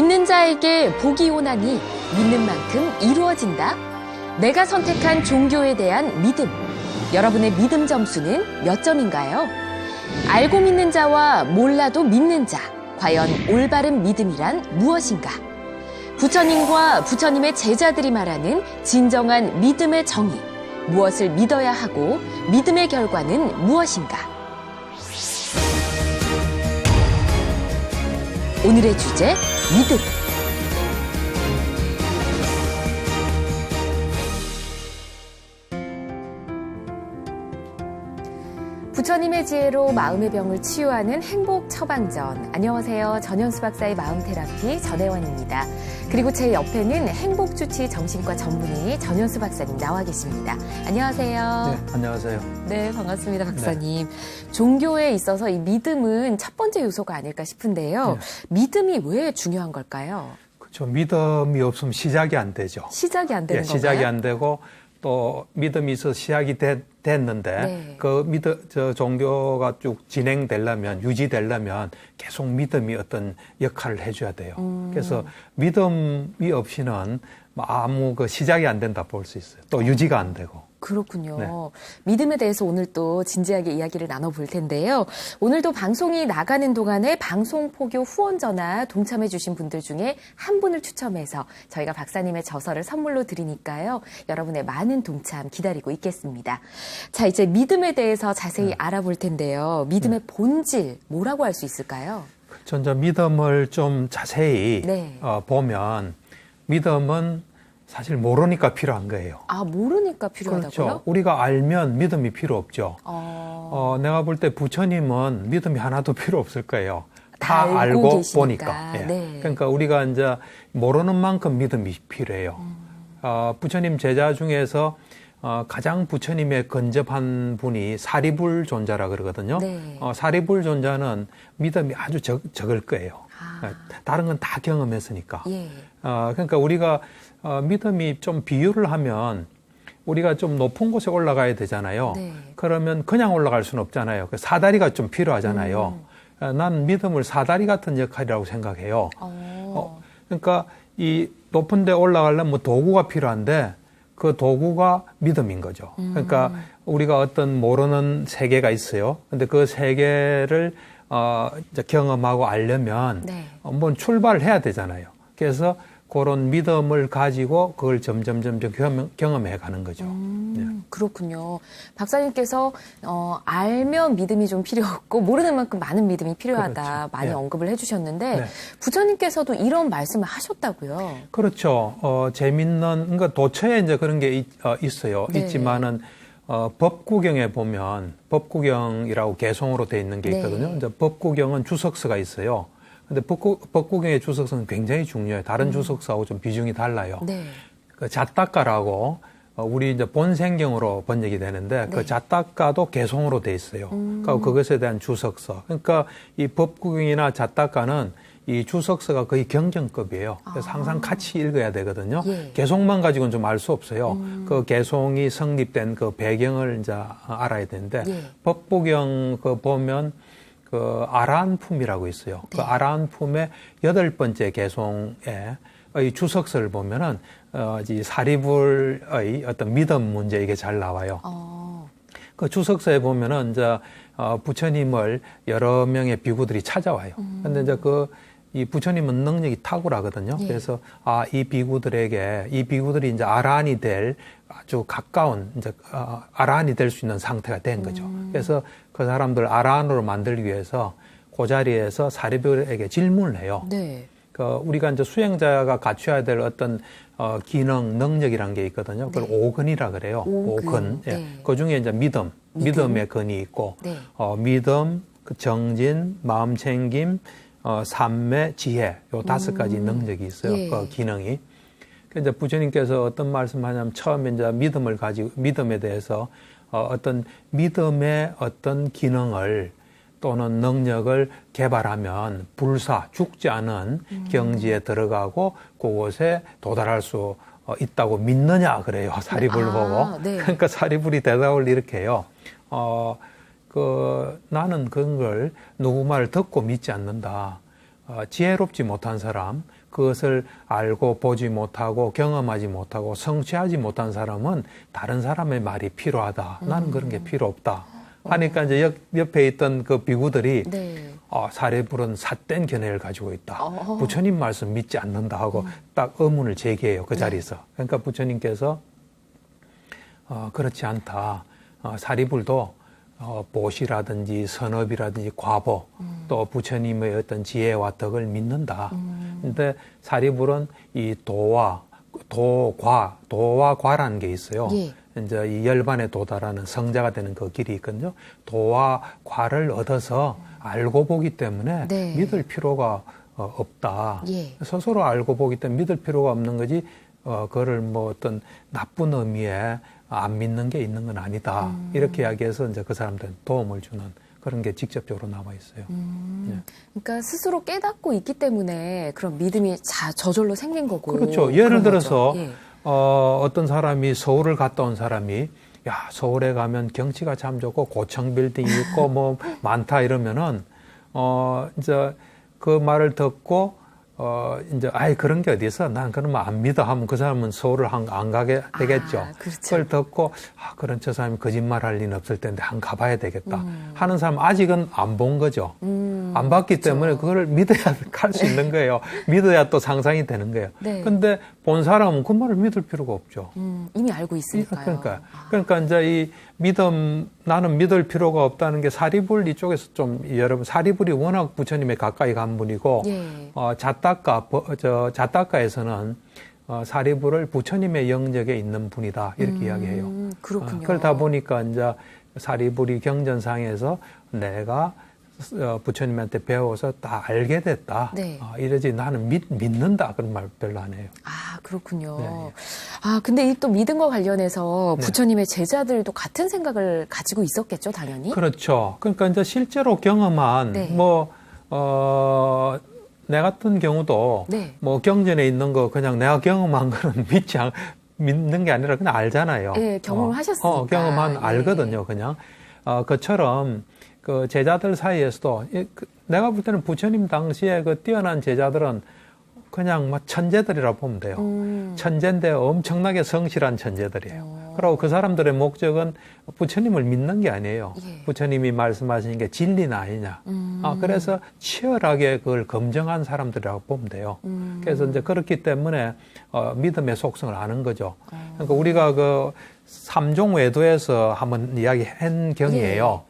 믿는 자에게 복이 오나니 믿는 만큼 이루어진다. 내가 선택한 종교에 대한 믿음. 여러분의 믿음 점수는 몇 점인가요? 알고 믿는 자와 몰라도 믿는 자. 과연 올바른 믿음이란 무엇인가? 부처님과 부처님의 제자들이 말하는 진정한 믿음의 정의. 무엇을 믿어야 하고 믿음의 결과는 무엇인가? 오늘의 주제, 믿음. 부처님의 지혜로 마음의 병을 치유하는 행복 처방전. 안녕하세요. 전현수 박사의 마음테라피 전혜원입니다. 그리고 제 옆에는 행복주치 정신과 전문의 전현수 박사님 나와 계십니다. 안녕하세요. 네, 안녕하세요. 네, 반갑습니다, 박사님. 네. 종교에 있어서 이 믿음은 첫 번째 요소가 아닐까 싶은데요. 네. 믿음이 왜 중요한 걸까요? 그렇죠. 믿음이 없으면 시작이 안 되죠. 시작이 안 되는 건가요? 시작이 안 되고 또 믿음이 있어서 시작이 됐는데 네. 종교가 쭉 진행되려면 유지되려면 계속 믿음이 어떤 역할을 해줘야 돼요. 그래서 믿음이 없이는 아무 시작이 안 된다 볼 수 있어요. 또 유지가 안 되고. 그렇군요. 네. 믿음에 대해서 오늘 또 진지하게 이야기를 나눠볼 텐데요. 오늘도 방송이 나가는 동안에 방송 포교 후원 전화 동참해 주신 분들 중에 한 분을 추첨해서 저희가 박사님의 저서를 선물로 드리니까요. 여러분의 많은 동참 기다리고 있겠습니다. 자, 이제 믿음에 대해서 자세히 알아볼 텐데요. 믿음의 본질, 뭐라고 할 수 있을까요? 전 믿음을 좀 자세히 보면 믿음은 사실 모르니까 필요한 거예요. 아, 모르니까 필요하다고요? 그렇죠. 우리가 알면 믿음이 필요 없죠. 내가 볼 때 부처님은 믿음이 하나도 필요 없을 거예요. 다 알고 계시니까. 보니까. 예. 네. 그러니까 우리가 이제 모르는 만큼 믿음이 필요해요. 부처님 제자 중에서 가장 부처님에 근접한 분이 사리불 존자라 그러거든요. 네. 사리불 존자는 믿음이 아주 적을 거예요. 다른 건 다 경험했으니까. 예. 그러니까 우리가 믿음이 좀 비유를 하면 우리가 좀 높은 곳에 올라가야 되잖아요. 네. 그러면 그냥 올라갈 수는 없잖아요. 사다리가 좀 필요하잖아요. 난 믿음을 사다리 같은 역할이라고 생각해요. 그러니까 이 높은 데 올라가려면 뭐 도구가 필요한데 그 도구가 믿음인 거죠. 그러니까 우리가 어떤 모르는 세계가 있어요. 근데 그 세계를 이제 경험하고 알려면 한번 출발을 해야 되잖아요. 그래서 그런 믿음을 가지고 그걸 점점 경험해 가는 거죠. 그렇군요. 박사님께서 알면 믿음이 좀 필요 없고 모르는 만큼 많은 믿음이 필요하다. 그렇죠. 많이 언급을 해주셨는데 부처님께서도 이런 말씀을 하셨다고요. 그렇죠. 재밌는 그러니까 도처에 이제 그런 게 있어요. 있지만은 법구경에 보면 법구경이라고 개송으로 돼 있는 게 있거든요. 이제 법구경은 주석서가 있어요. 근데 법구경의 주석서는 굉장히 중요해요. 다른 주석서하고 좀 비중이 달라요. 그 자따가라고 우리 이제 본생경으로 번역이 되는데 그 자따가도 개송으로 돼 있어요. 그러니까 그것에 대한 주석서. 그러니까 이 법구경이나 자따가는 이 주석서가 거의 경전급이에요. 그래서 항상 같이 읽어야 되거든요. 개송만 가지고는 좀 알 수 없어요. 그 개송이 성립된 그 배경을 이제 알아야 되는데 법구경 보면 그 아라한품이라고 있어요. 그 아라한품의 8번째 개송에 의 주석서를 보면은 이 사리불의 어떤 믿음 문제 이게 잘 나와요. 그 주석서에 보면은 이제 부처님을 여러 명의 비구들이 찾아와요. 근데 이제 이 부처님은 능력이 탁월하거든요. 그래서 이 비구들이 이제 아라한이 될 아주 가까운 이제 아라한이 될 수 있는 상태가 된 거죠. 그래서 그 사람들 아라한으로 만들기 위해서 그 자리에서 사리불에게 질문을 해요. 우리가 이제 수행자가 갖춰야 될 어떤 기능, 능력이란 게 있거든요. 그걸 오근이라 그래요. 오근. 그 중에 이제 믿음의 근이 있고, 믿음, 정진, 마음챙김, 삼매, 지혜, 요 5가지 능력이 있어요. 그 기능이. 그래서 부처님께서 어떤 말씀하냐면 처음에 이제 믿음에 대해서 어떤 믿음의 어떤 기능을 또는 능력을 개발하면 불사, 죽지 않은 경지에 들어가고 그곳에 도달할 수 있다고 믿느냐 그래요. 사리불 보고. 그러니까 사리불이 대답을 이렇게 해요. 나는 그런 걸 누구 말을 듣고 믿지 않는다. 지혜롭지 못한 사람, 그것을 알고 보지 못하고 경험하지 못하고 성취하지 못한 사람은 다른 사람의 말이 필요하다. 나는 그런 게 필요 없다. 하니까 이제 옆에 있던 그 비구들이 네. 사례불은 삿된 견해를 가지고 있다. 부처님 말씀 믿지 않는다 하고 딱 의문을 제기해요. 그 자리에서. 그러니까 부처님께서 그렇지 않다. 사리불도 보시라든지 선업이라든지 과보 또 부처님의 어떤 지혜와 덕을 믿는다. 근데 사리불은 이 도와 과라는 게 있어요. 예. 이제 이 열반에 도달하는 성자가 되는 그 길이 있거든요. 도와 과를 얻어서 알고 보기 때문에 네. 믿을 필요가 없다. 예. 스스로 알고 보기 때문에 믿을 필요가 없는 거지. 그거를 뭐 어떤 나쁜 의미에 안 믿는 게 있는 건 아니다. 이렇게 이야기해서 이제 그 사람들은 도움을 주는 그런 게 직접적으로 나와 있어요. 예. 그러니까 스스로 깨닫고 있기 때문에 그런 믿음이 저절로 생긴 거고. 그렇죠. 예를 그런 들어서 거죠. 예. 어떤 사람이 서울을 갔다 온 사람이 야 서울에 가면 경치가 참 좋고 고층 빌딩이 있고 뭐 많다 이러면은 이제 그 말을 듣고 이제 아이 그런 게 어디 있어? 난 그러면 안 믿어 하면 그 사람은 서울을 안 가게 되겠죠. 그렇죠. 그걸 듣고 그런 저 사람이 거짓말할 리는 없을 텐데 한 가봐야 되겠다 하는 사람 아직은 안 본 거죠. 안 봤기 그렇죠. 때문에 그걸 믿어야 갈 수 있는 거예요. 믿어야 또 상상이 되는 거예요. 네. 근데 본 사람은 그 말을 믿을 필요가 없죠. 이미 알고 있으니까요. 그러니까 이제 이 믿음, 나는 믿을 필요가 없다는 게 사리불 이쪽에서 좀 여러분 사리불이 워낙 부처님에 가까이 간 분이고 예. 자타가에서는 사리불을 부처님의 영역에 있는 분이다 이렇게 이야기해요. 그렇군요. 그러다 보니까 이제 사리불이 경전상에서 내가 부처님한테 배워서 다 알게 됐다. 네. 이러지 나는 믿는다 그런 말 별로 안 해요. 그렇군요. 네. 근데 이 또 믿음과 관련해서 네. 부처님의 제자들도 같은 생각을 가지고 있었겠죠, 당연히. 그렇죠. 그러니까 이제 실제로 경험한 네. 내 같은 경우도 네. 뭐 경전에 있는 거 그냥 내가 경험한 거는 믿는 게 아니라 그냥 알잖아요. 예, 경험을 하셨으니까. 경험한 예. 알거든요, 그냥. 그처럼 그 제자들 사이에서도 내가 볼 때는 부처님 당시에 그 뛰어난 제자들은 그냥 막 천재들이라 보면 돼요. 천재인데 엄청나게 성실한 천재들이에요. 그리고 그 사람들의 목적은 부처님을 믿는 게 아니에요. 예. 부처님이 말씀하시는 게 진리나 아니냐. 그래서 치열하게 그걸 검증한 사람들이라고 보면 돼요. 그래서 이제 그렇기 때문에 믿음의 속성을 아는 거죠. 그러니까 우리가 그 삼종 외도에서 한번 이야기한 경이에요.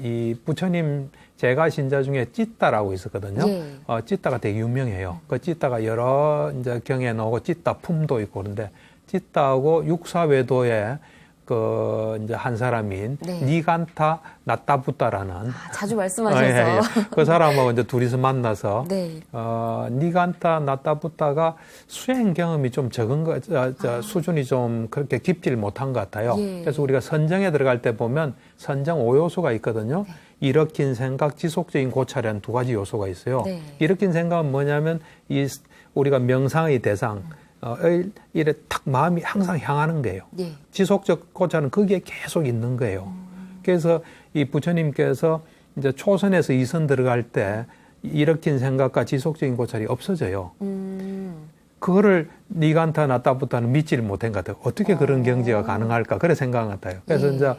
이 부처님 제가 신자 중에 찌따라고 있었거든요. 예. 찌따가 되게 유명해요. 그 찌따가 여러 이제 경에 나오고 찌따 품도 있고 그런데 찌따하고 육사외도에 그 이제 한 사람인 네. 니간타 나타부타라는 자주 말씀하셔서. 예. 그 사람하고 이제 둘이서 만나서 네. 니간타 나타부타가 수행 경험이 좀 적은 수준이 좀 그렇게 깊지를 못한 것 같아요. 예. 그래서 우리가 선정에 들어갈 때 보면 선정 5요소가 있거든요. 네. 일으킨 생각, 지속적인 고찰이라는 두 가지 요소가 있어요. 네. 일으킨 생각은 뭐냐면 우리가 명상의 대상, 이래 탁 마음이 항상 향하는 거예요. 예. 지속적 고찰은 거기에 계속 있는 거예요. 그래서 이 부처님께서 이제 초선에서 이선 들어갈 때 일으킨 생각과 지속적인 고찰이 없어져요. 그거를 니간타 나타부터는 믿지를 못한 것 같아요. 어떻게 그런 경지가 가능할까? 그래 생각한 것 같아요. 그래서 예. 이제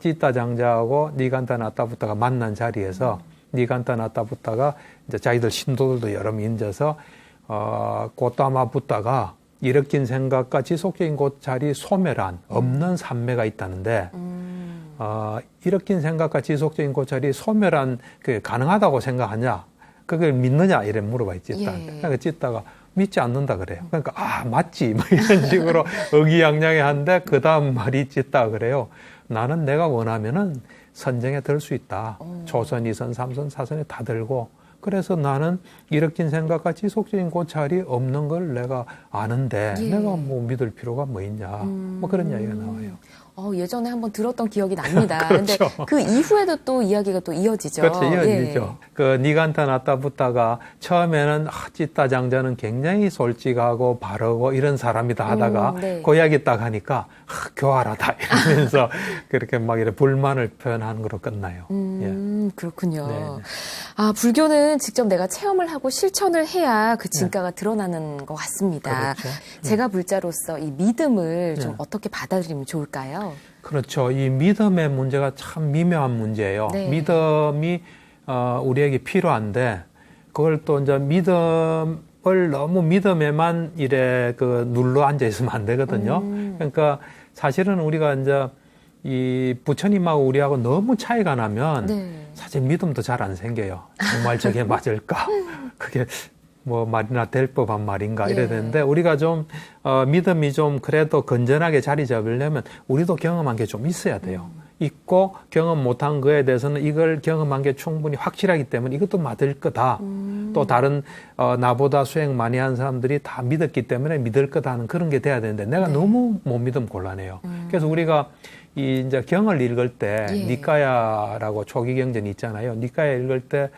찌따 장자하고 니간타 나타부터가 만난 자리에서 니간타 나타부터가 이제 자기들 신도들도 여러 명 인져서 고타마 부타가 일으킨 생각과 지속적인 고찰이 소멸한 없는 삼매가 있다는데 일으킨 생각과 지속적인 고찰이 소멸한 그 가능하다고 생각하냐? 그걸 믿느냐? 이래 물어봐 찌따한테. 예. 그러니까 찌따가 믿지 않는다 그래요. 그러니까 맞지 뭐 이런 식으로 의기양양해한데 그 다음 말이 찌따 그래요. 나는 내가 원하면은 선정에 들 수 있다. 초선, 2선, 3선, 4선에 다 들고. 그래서 나는 일으킨 생각과 지속적인 고찰이 없는 걸 내가 아는데 예. 내가 뭐 믿을 필요가 뭐 있냐. 뭐 그런 이야기가 나와요. 예전에 한번 들었던 기억이 납니다. 그렇죠. 근데 그 이후에도 또 이야기가 또 이어지죠. 그렇죠. 이어지죠. 예. 그 니간타 나타부타가 처음에는 찌따 장자는 굉장히 솔직하고 바르고 이런 사람이다 하다가 네. 그 이야기 딱 하니까 교활하다 이러면서 그렇게 막 이렇게 불만을 표현하는 거로 끝나요. 예. 그렇군요. 네. 아, 불교는 직접 내가 체험을 하고 실천을 해야 그 진가가 드러나는 것 같습니다. 그렇죠. 제가 불자로서 이 믿음을 좀 네. 어떻게 받아들이면 좋을까요? 그렇죠. 이 믿음의 문제가 참 미묘한 문제예요. 네. 믿음이 우리에게 필요한데 그걸 또 이제 믿음을 너무 믿음에만 이래 눌러 앉아 있으면 안 되거든요. 그러니까 사실은 우리가 이제 이 부처님하고 우리하고 너무 차이가 나면 네. 사실 믿음도 잘 안 생겨요. 정말 저게 맞을까? 그게 뭐 말이나 될 법한 말인가 예. 이래야 되는데 우리가 좀 믿음이 좀 그래도 건전하게 자리 잡으려면 우리도 경험한 게 좀 있어야 돼요. 있고 경험 못한 거에 대해서는 이걸 경험한 게 충분히 확실하기 때문에 이것도 맞을 거다. 또 다른 나보다 수행 많이 한 사람들이 다 믿었기 때문에 믿을 거다 하는 그런 게 돼야 되는데 내가 네. 너무 못 믿으면 곤란해요. 그래서 우리가 이 이제 경을 읽을 때 예. 니까야라고 초기 경전이 있잖아요. 니까야 읽을 때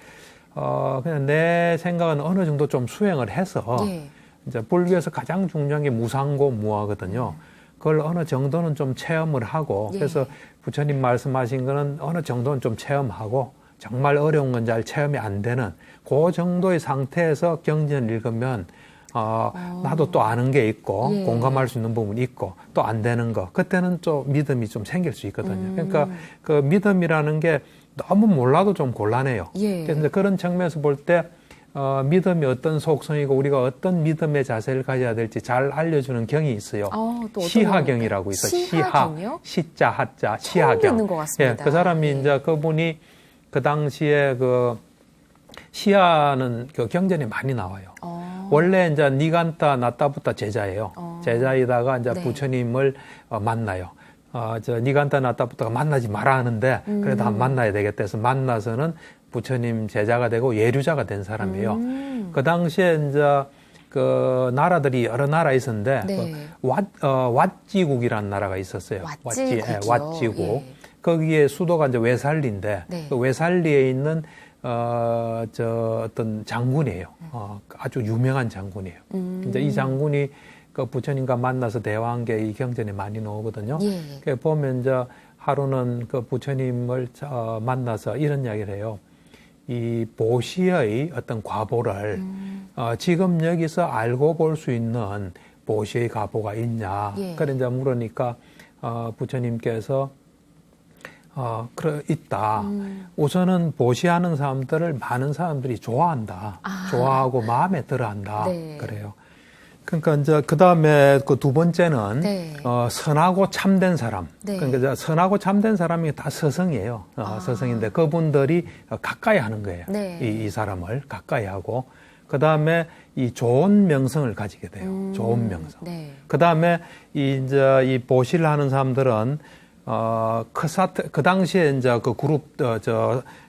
그냥 내 생각은 어느 정도 좀 수행을 해서 예. 이제 불교에서 가장 중요한 게 무상고 무아거든요. 그걸 어느 정도는 좀 체험을 하고 예. 그래서 부처님 말씀하신 거는 어느 정도는 좀 체험하고 정말 어려운 건 잘 체험이 안 되는 그 정도의 상태에서 경전을 읽으면 나도 또 아는 게 있고 예. 공감할 수 있는 부분이 있고 또 안 되는 거 그때는 좀 믿음이 좀 생길 수 있거든요. 그러니까 그 믿음이라는 게 너무 몰라도 좀 곤란해요. 예. 그래서 그런 측면에서 볼 때 믿음이 어떤 속성이고 우리가 어떤 믿음의 자세를 가져야 될지 잘 알려주는 경이 있어요. 또 어떤 시하경이라고 있어요. 시하경이요? 시자 하자 처음 시하경. 듣는 것 같습니다. 예, 그 사람이 예. 이제 그분이 그 당시에 그 시하는 그 경전에 많이 나와요. 원래 이제 니간타 나타부타 제자예요. 제자이다가 이제 네. 부처님을 만나요. 저 니간타 나타부타가 만나지 마라 하는데 그래도 안 만나야 되겠다 해서 만나서는 부처님 제자가 되고 예류자가 된 사람이에요. 그 당시에 이제 그 나라들이 여러 나라 있었는데 네. 왓지국이라는 나라가 있었어요. 왓지국이요? 왓지국. 예. 거기에 수도가 이제 외살리인데 네. 그 외살리에 있는 어떤 장군이에요. 아주 유명한 장군이에요. 이제 이 장군이 그 부처님과 만나서 대화한 게 이 경전에 많이 나오거든요. 예. 그 보면 이제 하루는 그 부처님을 만나서 이런 이야기를 해요. 이 보시의 어떤 과보를 지금 여기서 알고 볼 수 있는 보시의 과보가 있냐. 예. 그래 이제 물으니까 부처님께서 있다. 우선은 보시하는 사람들을 많은 사람들이 좋아한다. 좋아하고 마음에 들어한다. 네. 그래요. 그러니까 이제 그 다음에 그 두 번째는 네. 선하고 참된 사람. 네. 그러니까 이제 선하고 참된 사람이 다 서성이에요. 서성인데 그분들이 가까이 하는 거예요. 네. 이 사람을 가까이 하고 그 다음에 이 좋은 명성을 가지게 돼요. 좋은 명성. 네. 그 다음에 이제 이 보시를 하는 사람들은 그 당시에 이제 그 그룹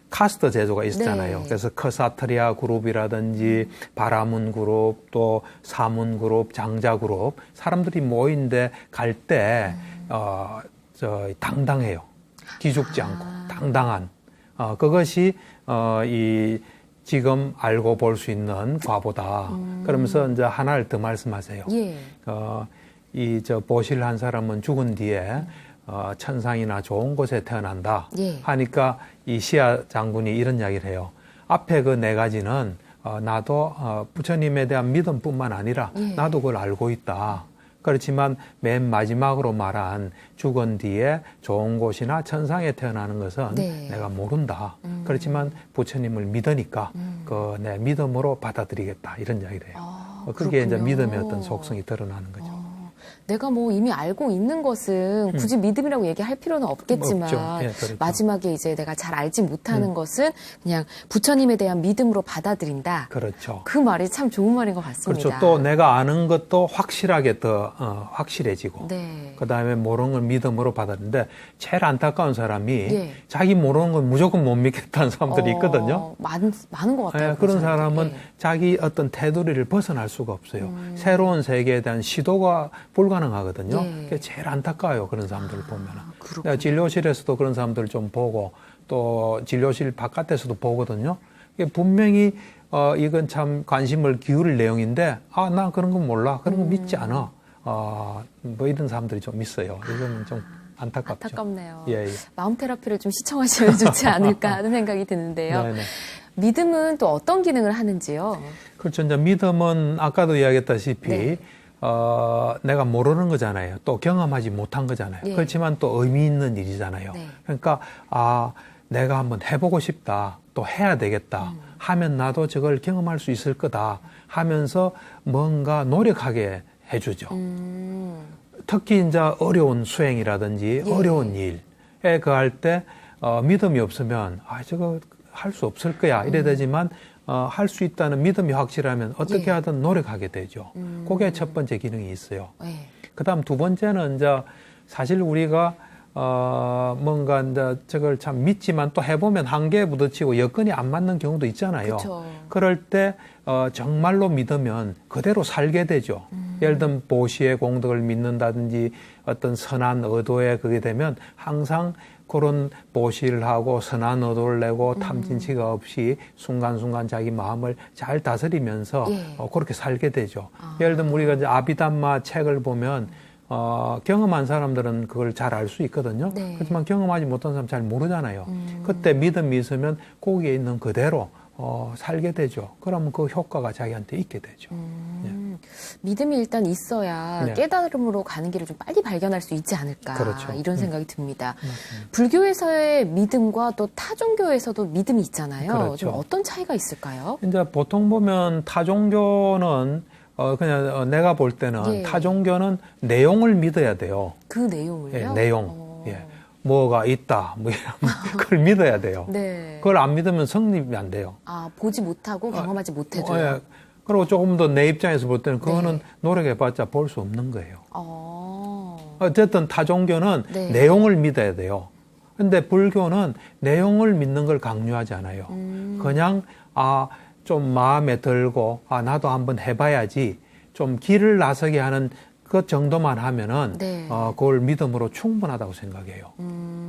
카스트 제도가 있었잖아요. 네. 그래서 커사트리아 그룹이라든지 바라문 그룹, 또 사문 그룹, 장자 그룹 사람들이 모인데 갈 때 당당해요. 기죽지 않고 당당한 그것이 이 지금 알고 볼 수 있는 과보다. 그러면서 이제 하나를 더 말씀하세요. 예. 이 보시를 한 사람은 죽은 뒤에 천상이나 좋은 곳에 태어난다. 예. 하니까 이 시야 장군이 이런 이야기를 해요. 앞에 그 네 가지는 나도 부처님에 대한 믿음뿐만 아니라 예. 나도 그걸 알고 있다. 그렇지만 맨 마지막으로 말한 죽은 뒤에 좋은 곳이나 천상에 태어나는 것은 네. 내가 모른다. 그렇지만 부처님을 믿으니까 그 내 믿음으로 받아들이겠다. 이런 이야기를 해요. 그게 이제 그렇군요. 믿음의 어떤 속성이 드러나는 거죠. 내가 뭐 이미 알고 있는 것은 굳이 믿음이라고 얘기할 필요는 없겠지만 없죠. 예, 그렇죠. 마지막에 이제 내가 잘 알지 못하는 것은 그냥 부처님에 대한 믿음으로 받아들인다. 그렇죠. 그 말이 참 좋은 말인 것 같습니다. 그렇죠. 또 내가 아는 것도 확실하게 더 확실해지고 네. 그다음에 모르는 걸 믿음으로 받았는데 제일 안타까운 사람이 예. 자기 모르는 건 무조건 못 믿겠다는 사람들이 있거든요. 많은 것 같아요. 예, 그런 사람은 예. 자기 어떤 테두리를 벗어날 수가 없어요. 새로운 세계에 대한 시도가 불가능하거든요. 예. 그게 제일 안타까워요. 그런 사람들을 보면은. 그렇군요. 내가 진료실에서도 그런 사람들을 좀 보고 또 진료실 바깥에서도 보거든요. 이게 분명히 이건 참 관심을 기울일 내용인데 나 그런 건 몰라. 그런 거 믿지 않아. 뭐 이런 사람들이 좀 있어요. 이건 좀 안타깝죠. 안타깝네요. 예, 예. 마음 테라피를 좀 시청하시면 좋지 않을까 하는 생각이 드는데요. 네네. 믿음은 또 어떤 기능을 하는지요? 그렇죠. 이제 믿음은 아까도 이야기했다시피 네. 내가 모르는 거잖아요. 또 경험하지 못한 거잖아요. 예. 그렇지만 또 의미 있는 일이잖아요. 네. 그러니까 내가 한번 해보고 싶다. 또 해야 되겠다. 하면 나도 저걸 경험할 수 있을 거다. 하면서 뭔가 노력하게 해주죠. 특히 이제 어려운 수행이라든지 예. 어려운 일에 그할 때 믿음이 없으면 저거 할 수 없을 거야 이래 되지만 할 수 있다는 믿음이 확실하면 어떻게 예. 하든 노력하게 되죠. 그게 첫 번째 기능이 있어요. 네. 그다음 두 번째는 이제 사실 우리가 뭔가 이제 저걸 참 믿지만 또 해보면 한계에 부딪히고 여건이 안 맞는 경우도 있잖아요. 그쵸. 그럴 때 정말로 믿으면 그대로 살게 되죠. 예를 들면 보시의 공덕을 믿는다든지 어떤 선한 의도에 그게 되면 항상 그런 보시를 하고 선한 의도를 내고 탐진치가 없이 순간순간 자기 마음을 잘 다스리면서 예. 그렇게 살게 되죠. 예를 들면 우리가 이제 아비담마 책을 보면 경험한 사람들은 그걸 잘 알 수 있거든요. 네. 그렇지만 경험하지 못한 사람 잘 모르잖아요. 그때 믿음이 있으면 거기에 있는 그대로 살게 되죠. 그러면 그 효과가 자기한테 있게 되죠. 믿음이 일단 있어야 네. 깨달음으로 가는 길을 좀 빨리 발견할 수 있지 않을까 그렇죠. 이런 생각이 듭니다. 불교에서의 믿음과 또 타종교에서도 믿음이 있잖아요. 그렇죠. 좀 어떤 차이가 있을까요? 이제 보통 보면 타종교는 그냥 내가 볼 때는 예. 타종교는 내용을 믿어야 돼요. 그 내용을요? 예, 내용. 예. 뭐가 있다. 뭐 이런 그걸 믿어야 돼요. 네. 그걸 안 믿으면 성립이 안 돼요. 보지 못하고 경험하지 못해도요. 예. 그리고 조금 더 내 입장에서 볼 때는 그거는 네. 노력해봤자 볼 수 없는 거예요. 어. 어쨌든 타종교는 네. 내용을 믿어야 돼요. 근데 불교는 내용을 믿는 걸 강요하지 않아요. 그냥 좀 마음에 들고 나도 한번 해봐야지 좀 길을 나서게 하는 그 정도만 하면은 네. 그걸 믿음으로 충분하다고 생각해요.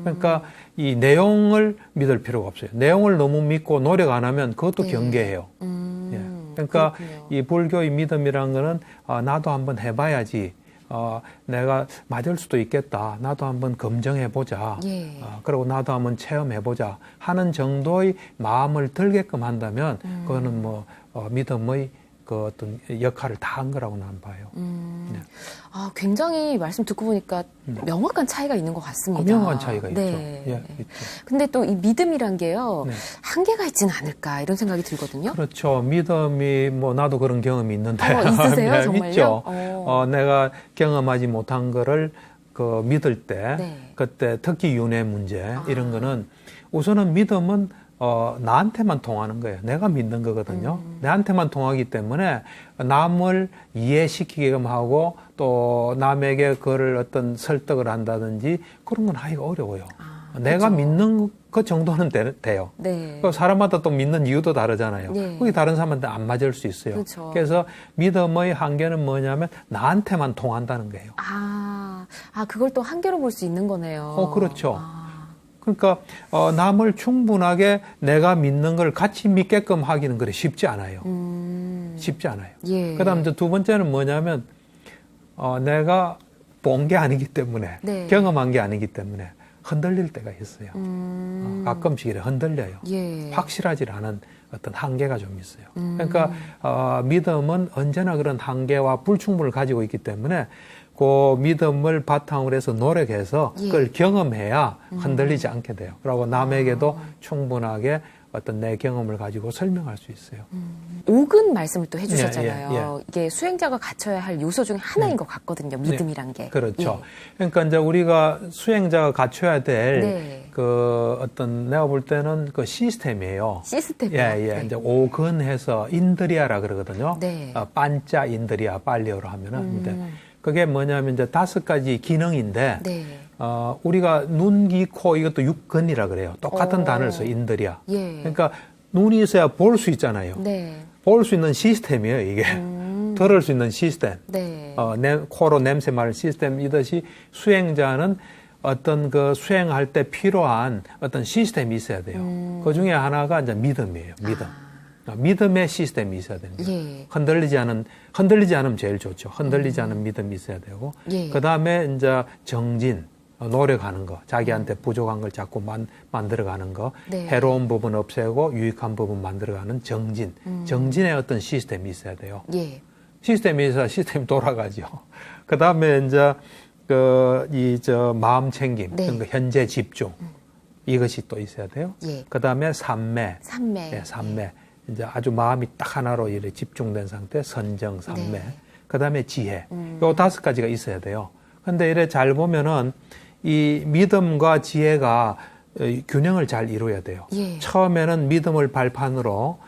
그러니까 이 내용을 믿을 필요가 없어요. 내용을 너무 믿고 노력 안 하면 그것도 네. 경계해요. 예. 그러니까 그렇군요. 이 불교의 믿음이란 거는 나도 한번 해봐야지. 내가 맞을 수도 있겠다. 나도 한번 검증해보자. 예. 그리고 나도 한번 체험해보자. 하는 정도의 마음을 들게끔 한다면, 그거는 뭐, 믿음의 그 어떤 역할을 다 한 거라고 나는 봐요. 네. 굉장히 말씀 듣고 보니까 명확한 차이가 있는 것 같습니다. 명확한 차이가 있죠. 네. 예, 있죠. 근데 또 이 믿음이란 게요, 네. 한계가 있지는 않을까 이런 생각이 들거든요. 그렇죠. 믿음이 뭐 나도 그런 경험이 있는데 있으세요? 네, 정말요? 있죠. 내가 경험하지 못한 거를 그 믿을 때 네. 그때 특히 윤회 문제 이런 거는 우선은 믿음은 나한테만 통하는 거예요. 내가 믿는 거거든요. 나한테만 통하기 때문에 남을 이해시키게끔 하고 또 남에게 그걸 어떤 설득을 한다든지 그런 건 하기가 어려워요. 내가 그렇죠. 믿는 그 정도는 돼요. 네. 그 사람마다 또 믿는 이유도 다르잖아요. 네. 그게 다른 사람한테 안 맞을 수 있어요. 그렇죠. 그래서 믿음의 한계는 뭐냐면 나한테만 통한다는 거예요. 그걸 또 한계로 볼 수 있는 거네요. 그렇죠. 그러니까 남을 충분하게 내가 믿는 걸 같이 믿게끔 하기는 그래 쉽지 않아요. 쉽지 않아요. 예. 그다음 이제 두 번째는 뭐냐면 내가 본 게 아니기 때문에 네. 경험한 게 아니기 때문에 흔들릴 때가 있어요. 가끔씩 이래 흔들려요. 예. 확실하지 않은 어떤 한계가 좀 있어요. 그러니까 믿음은 언제나 그런 한계와 불충분을 가지고 있기 때문에 그 믿음을 바탕으로 해서 노력해서 예. 그걸 경험해야 흔들리지 않게 돼요. 그리고 남에게도 충분하게 어떤 내 경험을 가지고 설명할 수 있어요. 옥은 말씀을 또 해주셨잖아요. 예, 예, 예. 이게 수행자가 갖춰야 할 요소 중에 하나인 것 같거든요. 믿음이란 게. 그렇죠. 예. 그러니까 이제 우리가 수행자가 갖춰야 될 네. 그 어떤 내가 볼 때는 그 시스템이에요. 시스템이요. 예. 네. 이제 오근해서 인드리아라 그러거든요. 네. 반자 인드리아 빨리어로 하면은. 근데 그게 뭐냐면 이제 5가지 기능인데 네. 우리가 눈, 귀, 코 이것도 육근이라 그래요. 똑같은 단어를 써 인드리아. 예. 그러니까 눈이 있어야 볼 수 있잖아요. 네. 볼 수 있는 시스템이에요, 이게. 들을 수 있는 시스템. 네. 코로 냄새 맡을 시스템이듯이 수행자는 어떤 그 수행할 때 필요한 어떤 시스템이 있어야 돼요. 그 중에 하나가 이제 믿음이에요, 믿음. 믿음의 시스템이 있어야 되는 거예요. 예. 흔들리지 않으면 제일 좋죠. 흔들리지 않은 믿음이 있어야 되고. 예. 그 다음에 이제 정진, 노력하는 거, 자기한테 부족한 걸 자꾸 만들어가는 거, 네. 해로운 부분 없애고 유익한 부분 만들어가는 정진, 정진의 어떤 시스템이 있어야 돼요. 예. 시스템이 있어야 시스템이 돌아가죠. 그 다음에 이제 마음 챙김, 네. 그러니까 현재 집중, 이것이 또 있어야 돼요. 예. 그 다음에 산매, 산매. 예, 산매. 이제 아주 마음이 딱 하나로 이렇게 집중된 상태, 선정, 산매. 네. 그 다음에 지혜. 요 5가지가 있어야 돼요. 근데 이래 잘 보면은 이 믿음과 지혜가 균형을 잘 이루어야 돼요. 예. 처음에는 믿음을 발판으로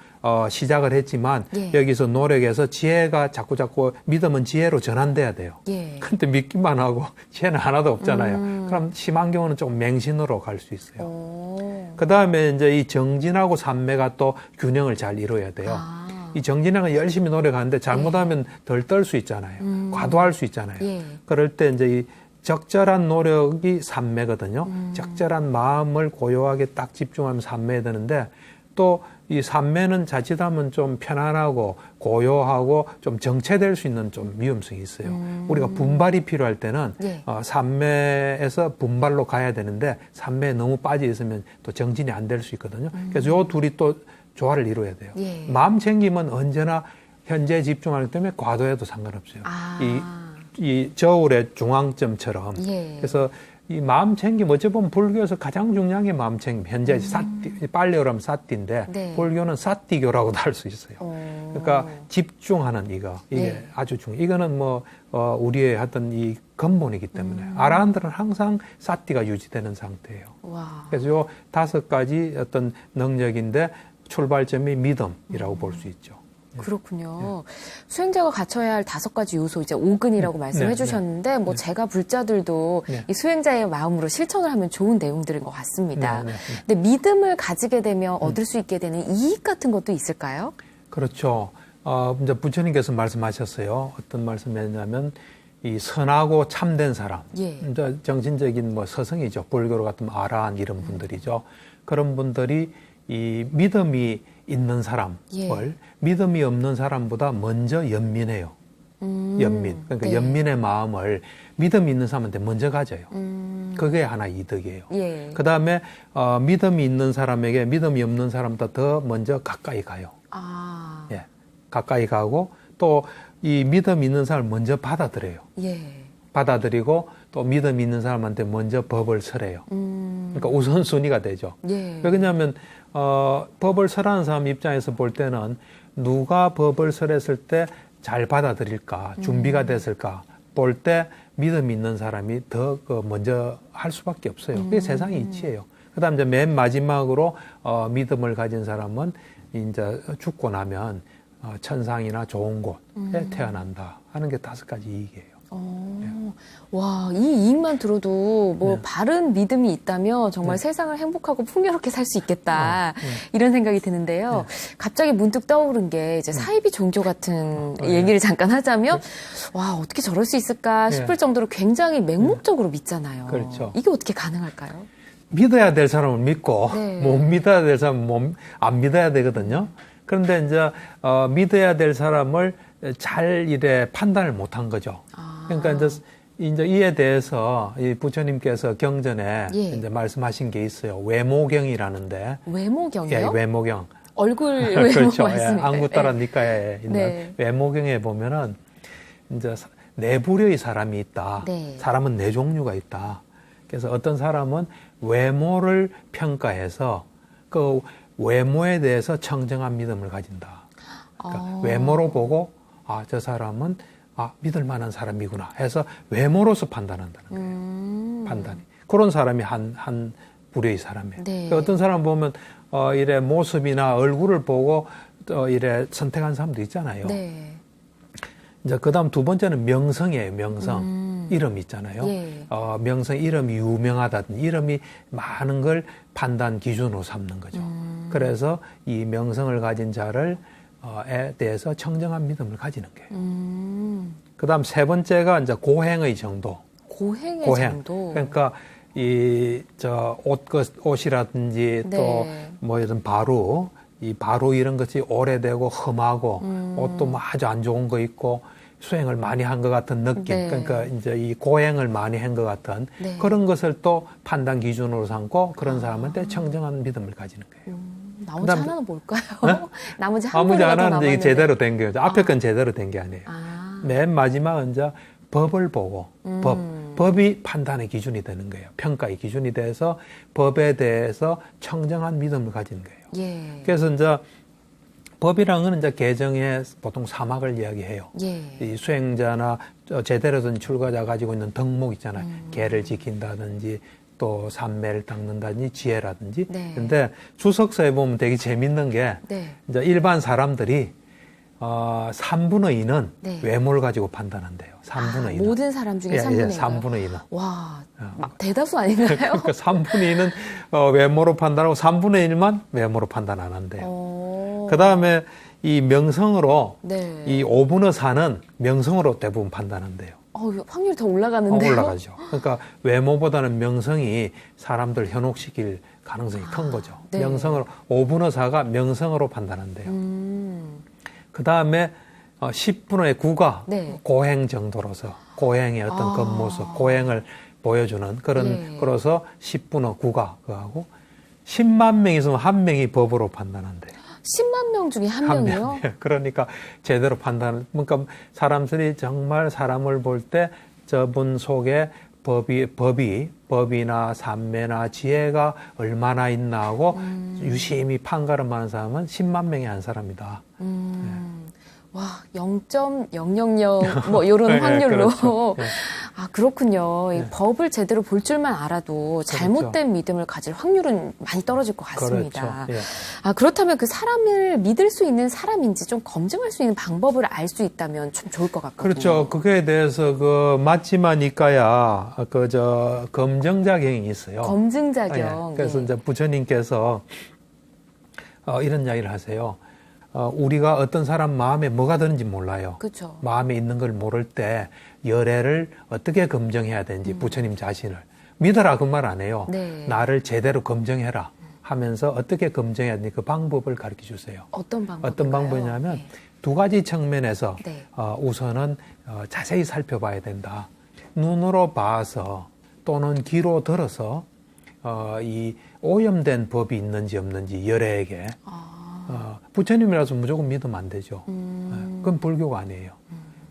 시작을 했지만 예. 여기서 노력해서 지혜가 자꾸 믿음은 지혜로 전환돼야 돼요. 예. 근데 믿기만 하고 지혜는 하나도 없잖아요. 그럼 심한 경우는 좀 맹신으로 갈 수 있어요. 오. 그 다음에 이제 이 정진하고 산매가 또 균형을 잘 이루어야 돼요. 아. 이 정진하고 열심히 노력하는데 잘못하면 덜 떨 수 있잖아요. 과도할 수 있잖아요. 예. 그럴 때 이제 이 적절한 노력이 산매거든요. 적절한 마음을 고요하게 딱 집중하면 산매해야 되는데 또 이 산매는 자칫하면 좀 편안하고 고요하고 좀 정체될 수 있는 좀 위험성이 있어요. 우리가 분발이 필요할 때는 예. 산매에서 분발로 가야 되는데 산매에 너무 빠져 있으면 또 정진이 안 될 수 있거든요. 그래서 요 둘이 또 조화를 이루어야 돼요. 예. 마음 챙김은 언제나 현재 집중하기 때문에 과도해도 상관없어요. 아. 이 저울의 중앙점처럼. 예. 그래서 이 마음 챙김, 어찌 보면 불교에서 가장 중요한 게 마음 챙김. 현재 빨리어로 하면 사띠인데, 네. 불교는 사띠교라고도 할 수 있어요. 그러니까 집중하는 이게 네. 아주 중요해요. 이거는 우리의 하여튼 이 근본이기 때문에. 아라한들은 항상 사띠가 유지되는 상태예요. 와. 그래서 요 5가지 어떤 능력인데 출발점이 믿음이라고 볼 수 있죠. 그렇군요. 수행자가 갖춰야 할 5가지 요소, 이제 5근이라고 말씀해 네, 주셨는데, 뭐 제가 불자들도 네. 이 수행자의 마음으로 실천을 하면 좋은 내용들인 것 같습니다. 네, 네, 네. 근데 믿음을 가지게 되면 얻을 수 있게 되는 이익 같은 것도 있을까요? 그렇죠. 이제 부처님께서 말씀하셨어요. 어떤 말씀이었냐면, 이 선하고 참된 사람, 예. 이제 정신적인 서성이죠. 불교로 같으면 아라한 이런 분들이죠. 그런 분들이 이 믿음이 있는 사람을 예. 믿음이 없는 사람보다 먼저 연민해요. 연민. 그러니까 네. 연민의 마음을 믿음이 있는 사람한테 먼저 가져요. 그게 하나 이득이에요. 예. 그 다음에 믿음이 있는 사람에게 믿음이 없는 사람보다 더 먼저 가까이 가요. 아. 예, 가까이 가고 또 이 믿음 있는 사람을 먼저 받아들여요. 예. 받아들이고 또 믿음 있는 사람한테 먼저 법을 설해요. 그러니까 우선순위가 되죠. 예. 왜 그러냐면 법을 설하는 사람 입장에서 볼 때는 누가 법을 설했을 때 잘 받아들일까, 준비가 됐을까 볼 때 믿음 있는 사람이 더 먼저 할 수밖에 없어요. 그게 세상의 이치예요. 그다음 이제 맨 마지막으로 믿음을 가진 사람은 이제 죽고 나면 천상이나 좋은 곳에 태어난다 하는 게 5가지 이익이에요. 와, 이 이익만 들어도 뭐 네. 바른 믿음이 있다면 정말 네. 세상을 행복하고 풍요롭게 살 수 있겠다. 이런 생각이 드는데요. 갑자기 문득 떠오른 게 이제 사이비 종교 같은 얘기를 잠깐 하자면 와, 어떻게 저럴 수 있을까 싶을 정도로 굉장히 맹목적으로 믿잖아요. 그렇죠. 이게 어떻게 가능할까요? 믿어야 될 사람을 믿고 네. 못 믿어야 될 사람은 안 믿어야 되거든요. 그런데 이제 믿어야 될 사람을 잘 이래 판단을 못한 거죠. 그러니까 이제 이에 대해서 이 부처님께서 경전에 예. 이제 말씀하신 게 있어요. 외모경이라는데. 외모경이요? 예, 외모경. 얼굴 외모 그렇죠. 예, 말씀일까요? 안구따라 네. 니까에 있는 네. 외모경에 보면은 이제 네 부류의 사람이 있다. 네. 사람은 네 종류가 있다. 그래서 어떤 사람은 외모를 평가해서 그 외모에 대해서 청정한 믿음을 가진다. 그러니까 외모로 보고 저 사람은 믿을 만한 사람이구나 해서 외모로서 판단한다는 거예요. 판단이. 그런 사람이 한 부류의 사람이에요. 네. 그러니까 어떤 사람 보면 이래 모습이나 얼굴을 보고 이래 선택한 사람도 있잖아요. 네. 이제 그다음 2번째는 명성이에요. 명성. 이름 있잖아요. 예. 명성 이름이 유명하다든 이름이 많은 걸 판단 기준으로 삼는 거죠. 그래서 이 명성을 가진 자를 에 대해서 청정한 믿음을 가지는 거예요. 그다음 3번째가 이제 고행의 정도. 고행의 고행. 정도. 그러니까 옷이라든지 네. 또 뭐 이런 바루 이런 것이 오래되고 험하고 옷도 뭐 아주 안 좋은 거 있고 수행을 많이 한 것 같은 느낌, 네. 그러니까 이제 이 고행을 많이 한 것 같은 네. 그런 것을 또 판단 기준으로 삼고 그런 사람한테 청정한 믿음을 가지는 거예요. 나머지 그다음- 하나는 뭘까요? 네? 나머지 한 나머지 가지가 더 하나는 이제 남아있는데. 제대로 된 거죠. 앞에 건 제대로 된 게 아니에요. 아. 맨 마지막은 이제 법을 보고 법이 판단의 기준이 되는 거예요. 평가의 기준이 돼서 법에 대해서 청정한 믿음을 가지는 거예요. 예. 그래서 이제 법이랑은 이제 개정에 보통 사막을 이야기해요. 예. 이 수행자나 제대로 된 출가자 가지고 있는 덕목 있잖아요. 계를 지킨다든지 또 삼매를 닦는다든지 지혜라든지. 네. 근데 주석서에 보면 되게 재밌는 게 네. 이제 일반 사람들이 3분의 2는 네. 외모를 가지고 판단한대요. 3분의 2는. 모든 사람 중에 예, 3분의 2. 3분의 2는. 와, 막 대다수 아닌가요? 그러니까 3분의 2는 외모로 판단하고 3분의 1만 외모로 판단 안 한대요. 그 다음에 이 명성으로 네. 이 5분의 4는 명성으로 대부분 판단한대요. 확률이 더 올라가는데요? 올라가죠. 그러니까 외모보다는 명성이 사람들 현혹시킬 가능성이 큰 거죠. 네. 명성으로 5분의 4가 명성으로 판단한대요. 그 다음에 10분의 9가 네. 고행 정도로서 고행의 어떤 겉모습, 고행을 보여주는 그런 예. 그래서 10분의 9가 그하고 10만 명 있으면 한 명이 법으로 판단한대요. 10만 명 중에 한 한 명이요? 명. 그러니까 제대로 판단을, 그러니까 사람들이 정말 사람을 볼 때 저분 속에 법이나 삼매나 지혜가 얼마나 있나 하고 유심히 판가름하는 사람은 10만 명의 한 사람이다. 와, 0.000 뭐 이런 네, 확률로. 그렇죠. 네. 아, 그렇군요. 이 법을 제대로 볼 줄만 알아도 잘못된 믿음을 가질 확률은 많이 떨어질 것 같습니다. 그렇죠. 예. 아, 그렇다면 그 사람을 믿을 수 있는 사람인지 좀 검증할 수 있는 방법을 알 수 있다면 좀 좋을 것 같거든요. 그렇죠. 그거에 대해서 맞지만 이까야 검증자경이 있어요. 검증자경. 예. 그래서 예. 이제 부처님께서 이런 이야기를 하세요. 우리가 어떤 사람 마음에 뭐가 드는지 몰라요. 그렇죠. 마음에 있는 걸 모를 때 열애를 어떻게 검증해야 되는지 부처님 자신을 믿어라 그 말 안 해요. 네. 나를 제대로 검증해라 하면서 어떻게 검증해야 되는지 그 방법을 가르쳐 주세요. 어떤 방법인가요? 어떤 방법이냐면 네. 두 가지 측면에서 네. 우선은 자세히 살펴봐야 된다. 눈으로 봐서 또는 귀로 들어서 이 오염된 법이 있는지 없는지 열애에게 부처님이라서 무조건 믿으면 안 되죠. 그건 불교가 아니에요.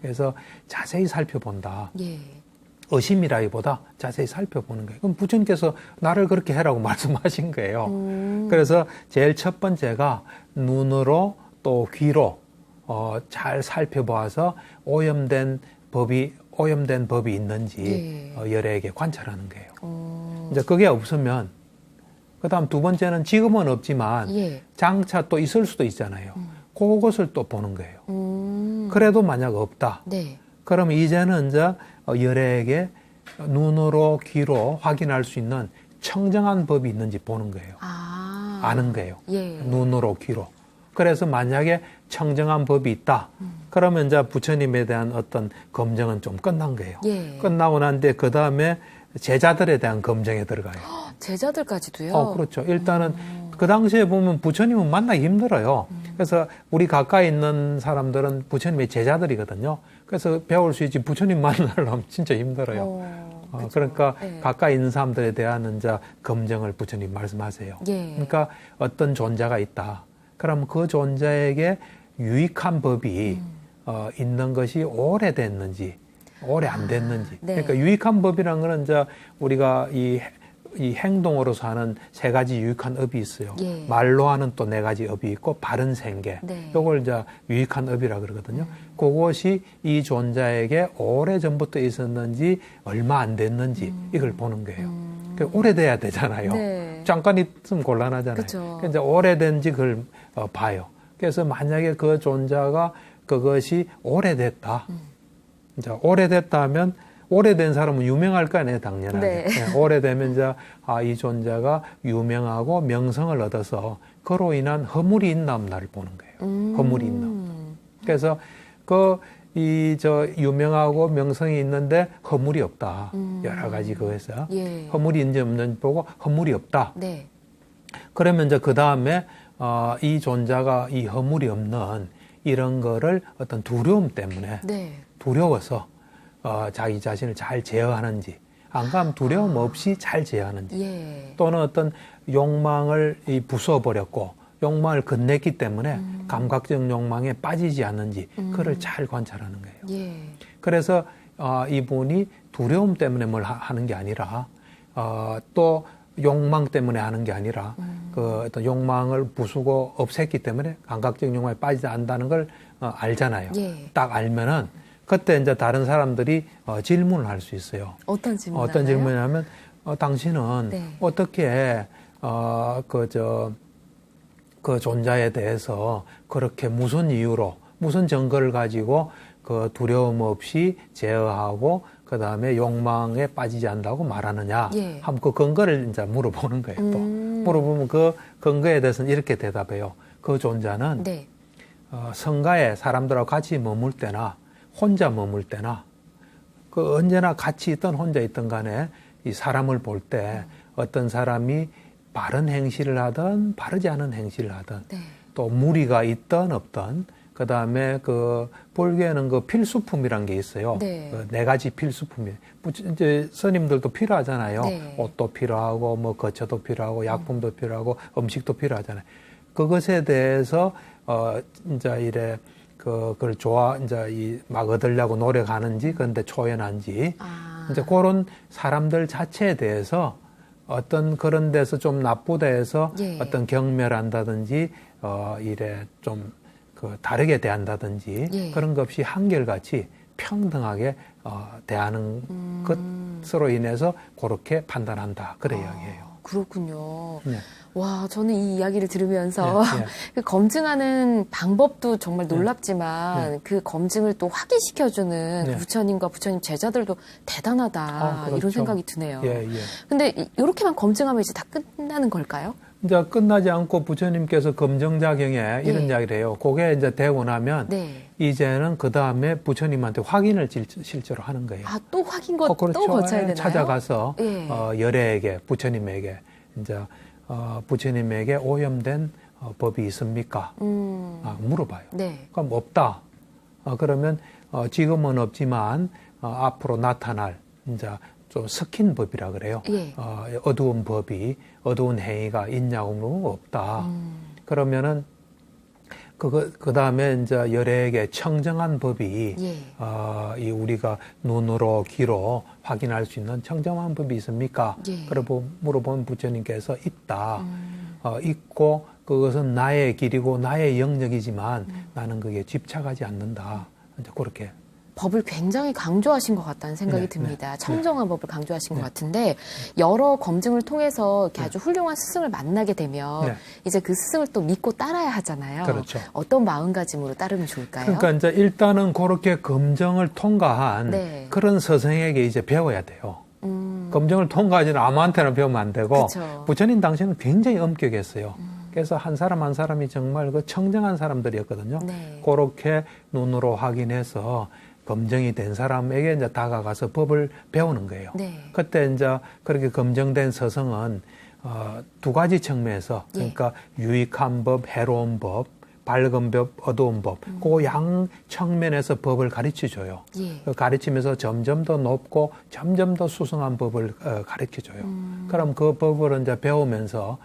그래서 자세히 살펴본다. 예. 의심이라기보다 자세히 살펴보는 거예요. 그럼 부처님께서 나를 그렇게 해라고 말씀하신 거예요. 그래서 제일 첫 번째가 눈으로 또 귀로 잘 살펴보아서 오염된 법이 있는지 열애에게 관찰하는 거예요. 이제 그게 없으면 그다음 두 번째는 지금은 없지만 장차 또 있을 수도 있잖아요. 그것을 또 보는 거예요. 그래도 만약 없다. 네. 그럼 이제는 이제 열애에게 눈으로 귀로 확인할 수 있는 청정한 법이 있는지 보는 거예요. 아는 거예요. 예. 눈으로 귀로. 그래서 만약에 청정한 법이 있다. 그러면 이제 부처님에 대한 어떤 검증은 좀 끝난 거예요. 예. 끝나고 난데 그 다음에 제자들에 대한 검증에 들어가요. 제자들까지도요? 그렇죠. 일단은 그 당시에 보면 부처님은 만나기 힘들어요. 그래서 우리 가까이 있는 사람들은 부처님의 제자들이거든요. 그래서 배울 수 있지 부처님 만나려면 진짜 힘들어요. 그러니까 네. 가까이 있는 사람들에 대한 이제 검증을 부처님 말씀하세요. 예. 그러니까 어떤 존재가 있다. 그럼 그 존재에게 유익한 법이 있는 것이 오래됐는지 오래 안 됐는지. 네. 그러니까 유익한 법이라는 거는 이제 우리가 이 행동으로서 하는 세 가지 유익한 업이 있어요. 예. 말로 하는 또 네 가지 업이 있고 바른 생계. 네. 요걸 이제 유익한 업이라 그러거든요. 그것이 이 존재에게 오래 전부터 있었는지 얼마 안 됐는지 이걸 보는 거예요. 그러니까 오래돼야 되잖아요. 네. 잠깐 있으면 곤란하잖아요. 그쵸. 그러니까 이제 오래된지 그걸 봐요. 그래서 만약에 그 존재가 그것이 오래됐다. 이제 오래됐다 하면 오래된 사람은 유명할 거 아니에요, 당연하게. 네. 네, 오래되면 이제 이 존재가 유명하고 명성을 얻어서 그로 인한 허물이 있나 없나를 보는 거예요. 허물이 있나 없나. 그래서 유명하고 명성이 있는데 허물이 없다. 여러 가지 그에서 예. 허물이 있는지 없는지 보고 허물이 없다. 네. 그러면 이제 그 다음에 이 존재가 이 허물이 없는 이런 거를 어떤 두려움 때문에 네. 두려워서 자기 자신을 잘 제어하는지, 안 그러면 두려움 없이 잘 제어하는지, 예. 또는 어떤 욕망을 부숴버렸고 욕망을 건넸기 때문에 감각적 욕망에 빠지지 않는지 그걸 잘 관찰하는 거예요. 예. 그래서 이분이 두려움 때문에 뭘 하는 게 아니라 또 욕망 때문에 하는 게 아니라 그 어떤 욕망을 부수고 없앴기 때문에 감각적 욕망에 빠지지 않는다는 걸 알잖아요. 예. 딱 알면은 그때 이제 다른 사람들이 질문을 할 수 있어요. 어떤 질문? 어떤 질문이냐면 당신은 네. 어떻게 그 존자에 대해서 그렇게 무슨 이유로 무슨 증거를 가지고 그 두려움 없이 제어하고 그 다음에 욕망에 빠지지 않는다고 말하느냐. 예. 하면 그 근거를 이제 물어보는 거예요. 또 물어보면 그 근거에 대해서는 이렇게 대답해요. 그 존자는 네. 성가에 사람들하고 같이 머물 때나 혼자 머물 때나 그 언제나 같이 있던 혼자 있던 간에 이 사람을 볼 때 어떤 사람이 바른 행실을 하든 바르지 않은 행실을 하든 네. 또 무리가 있든 없든 그 다음에 그 불교에는 그 필수품이란 게 있어요. 네. 그 네 가지 필수품이 이제 스님들도 필요하잖아요. 네. 옷도 필요하고 뭐 거처도 필요하고 약품도 필요하고 음식도 필요하잖아요. 그것에 대해서 이제 이래 그걸 이제 막 얻으려고 노력하는지 그런데 초연한지 이제 그런 사람들 자체에 대해서 어떤 그런 데서 좀 나쁘다 해서 예. 어떤 경멸한다든지 이래 좀 다르게 대한다든지 예. 그런 것 없이 한결같이 평등하게 대하는 것으로 인해서 그렇게 판단한다. 그래 이야기해요. 그렇군요. 네. 와, 저는 이 이야기를 들으면서 네, 네. 그 검증하는 방법도 정말 놀랍지만 그 검증을 또 확인시켜주는 네. 부처님과 부처님 제자들도 대단하다 그렇죠. 이런 생각이 드네요. 예, 예. 근데 이렇게만 검증하면 이제 다 끝나는 걸까요? 이제 끝나지 않고 부처님께서 검정자경에 이런 이야기를 해요. 그게 이제 되고 나면 네. 이제는 그 다음에 부처님한테 확인을 실제로 하는 거예요. 아, 또 확인과 그렇죠. 또 거쳐야 되나요? 찾아가서 예. 열애에게 부처님에게 이제 부처님에게 오염된 법이 있습니까? 물어봐요. 네. 그럼 없다. 그러면 지금은 없지만 앞으로 나타날 이제 좀 섞인 법이라 그래요. 예. 어두운 법이 어두운 행위가 있냐고 물으면 없다. 그러면은 그 다음에 이제 열애에게 청정한 법이 예. 이 우리가 눈으로 귀로 확인할 수 있는 청정한 법이 있습니까? 예. 그러고 물어본 부처님께서 있다. 있고 그것은 나의 길이고 나의 영역이지만 나는 그게 집착하지 않는다. 이제 그렇게. 법을 굉장히 강조하신 것 같다는 생각이 네, 듭니다. 네, 청정한 법을 강조하신 것 같은데 여러 검증을 통해서 이렇게 아주 훌륭한 스승을 만나게 되면 네. 이제 그 스승을 또 믿고 따라야 하잖아요. 그렇죠. 어떤 마음가짐으로 따르면 좋을까요? 그러니까 이제 일단은 그렇게 검정을 통과한 네. 그런 스승에게 이제 배워야 돼요. 검정을 통과하지는 아무한테나 배우면 안 되고 그쵸. 부처님 당시에는 굉장히 엄격했어요. 그래서 한 사람 한 사람이 정말 그 청정한 사람들이었거든요. 네. 그렇게 눈으로 확인해서 검증이 된 사람에게 이제 다가가서 법을 배우는 거예요. 네. 그때 이제 그렇게 검증된 서성은 두 가지 측면에서 그러니까 유익한 법, 해로운 법, 밝은 법, 어두운 법, 그 양 측면에서 법을 가르쳐 줘요. 예. 가르치면서 점점 더 높고 점점 더 수승한 법을 가르쳐 줘요. 그럼 그 법을 이제 배우면서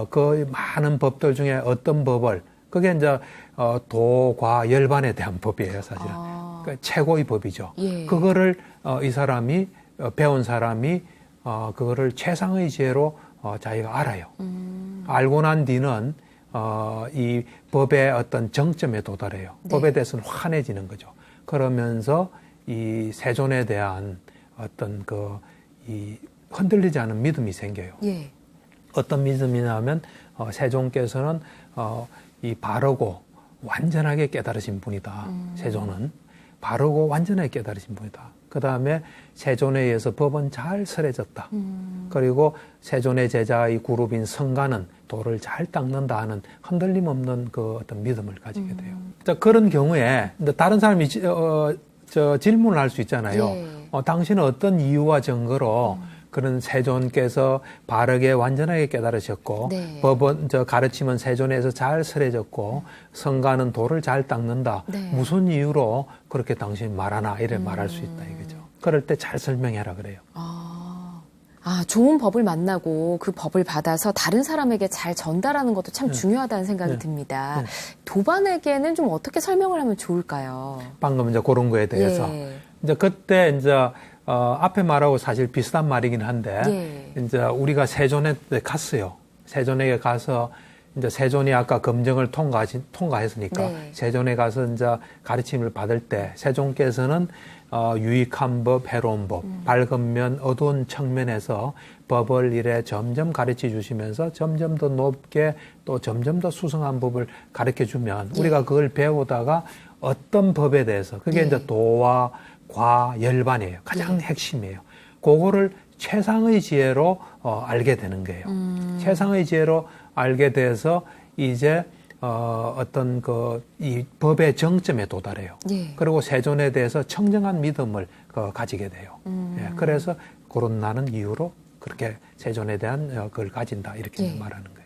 그 많은 법들 중에 어떤 법을 그게 이제 도과 열반에 대한 법이에요, 사실은. 그러니까 최고의 법이죠. 예. 그거를 이 사람이 배운 사람이 그거를 최상의 지혜로 자기가 알아요. 알고 난 뒤는 이 법의 어떤 정점에 도달해요. 네. 법에 대해서는 환해지는 거죠. 그러면서 이 세존에 대한 어떤 이 흔들리지 않은 믿음이 생겨요. 예. 어떤 믿음이냐면 세존께서는 이 바르고 완전하게 깨달으신 분이다. 세존은 바르고 완전하게 깨달으신 분이다. 그 다음에 세존에 의해서 법은 잘 설해졌다. 그리고 세존의 제자의 그룹인 성가는 도를 잘 닦는다 하는 흔들림 없는 그 어떤 믿음을 가지게 돼요. 자, 그런 경우에 다른 사람이 질문을 할 수 있잖아요. 예. 당신은 어떤 이유와 증거로 그런 세존께서 바르게 완전하게 깨달으셨고 네. 법은 가르침은 세존에서 잘 설해졌고 성가는 도를 잘 닦는다. 네. 무슨 이유로 그렇게 당신이 말하나 이래 말할 수 있다 이거죠. 그럴 때 잘 설명해라 그래요. 좋은 법을 만나고 그 법을 받아서 다른 사람에게 잘 전달하는 것도 참 중요하다는 생각이 듭니다. 도반에게는 좀 어떻게 설명을 하면 좋을까요? 방금 이제 그런 거에 대해서. 예. 이제 그때 이제 앞에 말하고 사실 비슷한 말이긴 한데 예. 이제 우리가 세존에 갔어요. 세존에게 가서 이제 세존이 아까 검정을 통과했으니까 네. 세존에 가서 이제 가르침을 받을 때 세존께서는 유익한 법, 해로운 법, 밝은 면, 어두운 측면에서 법을 이래 점점 가르쳐 주시면서 점점 더 높게 또 점점 더 수성한 법을 가르쳐 주면 우리가 그걸 배우다가 어떤 법에 대해서 그게 이제 도와 과, 열반이에요. 가장 핵심이에요. 그거를 최상의 지혜로 알게 되는 거예요. 최상의 지혜로 알게 돼서 이제 어떤 이 법의 정점에 도달해요. 예. 그리고 세존에 대해서 청정한 믿음을 가지게 돼요. 예, 그래서 그런 나는 이유로 그렇게 세존에 대한 그걸 가진다 이렇게 예. 말하는 거예요.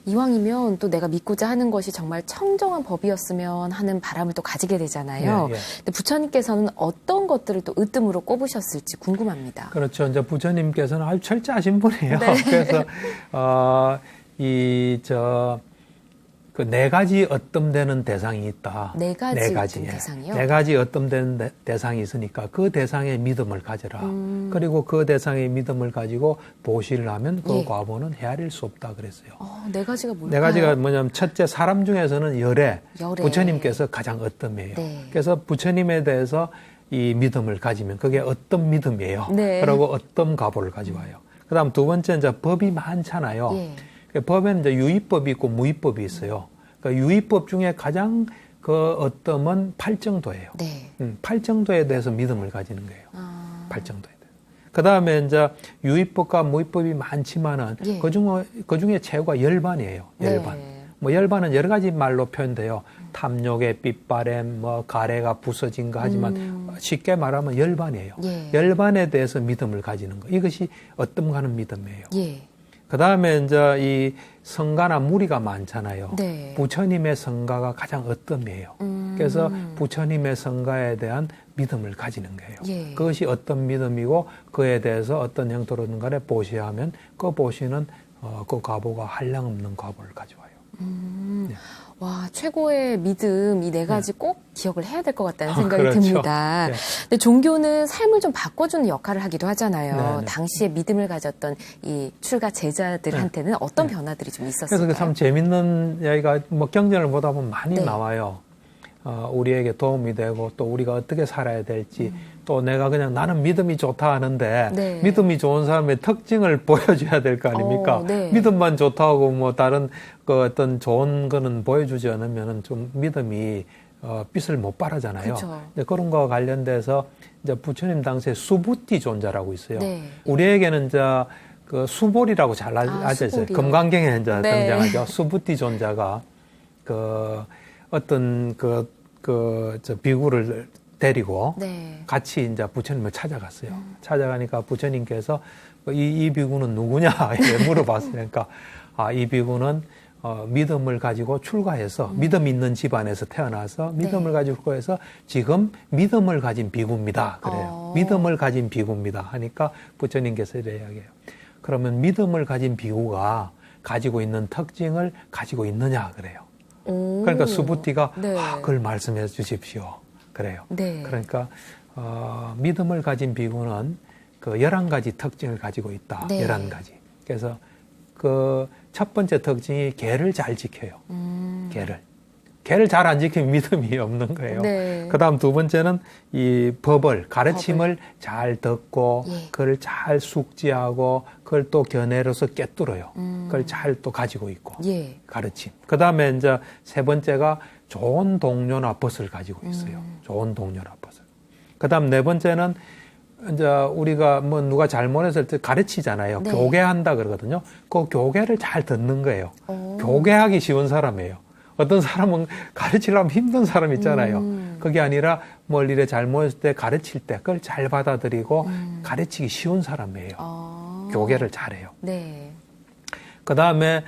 이왕이면 또 내가 믿고자 하는 것이 정말 청정한 법이었으면 하는 바람을 또 가지게 되잖아요. 예, 예. 근데 부처님께서는 어떤 것들을 또 으뜸으로 꼽으셨을지 궁금합니다. 그렇죠. 이제 부처님께서는 아주 철저하신 분이에요. 네. 그래서 그 네 가지 어뜸되는 대상이 있다. 네 가지 어떤 예. 대상이요? 네 가지 어뜸되는 대상이 있으니까 그 대상의 믿음을 가져라. 그리고 그 대상의 믿음을 가지고 보시를 하면 그 예. 과보는 헤아릴 수 없다 그랬어요. 네 가지가 뭘까요? 네 가지가 뭐냐면 첫째 사람 중에서는 열애. 열애. 부처님께서 가장 어뜸이에요. 네. 그래서 부처님에 대해서 이 믿음을 가지면 그게 어떤 믿음이에요. 네. 그리고 어떤 과보를 가지고 와요. 그다음 두 번째 이제 법이 많잖아요. 예. 법에는 이제 유의법이 있고 무의법이 있어요. 그러니까 유의법 중에 가장 그 어떤 팔정도예요. 네. 팔정도에 대해서 믿음을 가지는 거예요. 아. 팔정도에 대해서. 그 다음에 이제 유의법과 무의법이 많지만은 예. 그 중에 최고가 열반이에요. 열반. 네. 뭐 열반은 여러 가지 말로 표현돼요. 탐욕의 빗바램, 뭐 가래가 부서진 거 하지만 쉽게 말하면 열반이에요. 예. 열반에 대해서 믿음을 가지는 거. 이것이 어떤 가는 믿음이에요. 예. 그 다음에 이제 이 성가나 무리가 많잖아요. 네. 부처님의 성가가 가장 어떤이에요. 그래서 부처님의 성가에 대한 믿음을 가지는 거예요. 예. 그것이 어떤 믿음이고 그에 대해서 어떤 형태로든 간에 보시하면 그 보시는 그 과보가 한량없는 과보를 가져와요. 네. 와, 최고의 믿음, 이 네 가지 꼭 기억을 해야 될 것 같다는 생각이 그렇죠. 듭니다. 네. 근데 종교는 삶을 좀 바꿔주는 역할을 하기도 하잖아요. 네, 네. 당시에 믿음을 가졌던 이 출가 제자들한테는 어떤 변화들이 좀 있었을까요? 그래서 참 재밌는 이야기가 뭐 경전을 보다 보면 많이 네. 나와요. 우리에게 도움이 되고 또 우리가 어떻게 살아야 될지 또 내가 그냥 나는 믿음이 좋다 하는데 네. 믿음이 좋은 사람의 특징을 보여줘야 될 거 아닙니까? 네. 믿음만 좋다고 뭐 다른 그 어떤 좋은 거는 보여주지 않으면은 좀 믿음이 빛을 못 발하잖아요. 그쵸. 그런 거와 관련돼서 이제 부처님 당시에 수부띠 존자라고 있어요. 네. 우리에게는 이제 그 수볼이라고 잘 알려져 있어요. 수볼이요. 금강경에 이제 네. 등장하죠. 수부띠 존자가 어떤 저 비구를 데리고 네. 같이 이제 부처님을 찾아갔어요. 찾아가니까 부처님께서 이 비구는 누구냐 이렇게 물어봤어요. 그러니까 이 비구는 믿음을 가지고 출가해서 믿음 있는 집안에서 태어나서 믿음을 가지고 출가해서 지금 믿음을 가진 비구입니다. 그래요. 믿음을 가진 비구입니다. 하니까 부처님께서 이래 이야기해요. 그러면 믿음을 가진 비구가 가지고 있는 특징을 가지고 있느냐 그래요. 그러니까 수부띠가 네. 그걸 말씀해 주십시오. 그래요. 네. 그러니까 믿음을 가진 비구는 그 11가지 특징을 가지고 있다. 네. 11가지. 그래서 그 첫 번째 특징이 계를 잘 지켜요. 계를 잘 안 지키면 믿음이 없는 거예요. 네. 그다음 두 번째는 이 가르침을 잘 듣고 예. 그걸 잘 숙지하고 그걸 또 견해로서 꿰뚫어요. 그걸 잘 또 가지고 있고 예. 가르침. 그다음에 이제 세 번째가 좋은 동료나 벗을 가지고 있어요. 좋은 동료나 벗을. 그다음 네 번째는 이제 우리가 뭐 누가 잘못했을 때 가르치잖아요. 네. 교계한다 그러거든요. 그 교계를 잘 듣는 거예요. 교계하기 쉬운 사람이에요. 어떤 사람은 가르치려면 힘든 사람 있잖아요. 그게 아니라 뭘 이래 잘 모였을 때 가르칠 때 그걸 잘 받아들이고 가르치기 쉬운 사람이에요. 교계를 잘해요. 네. 그 다음에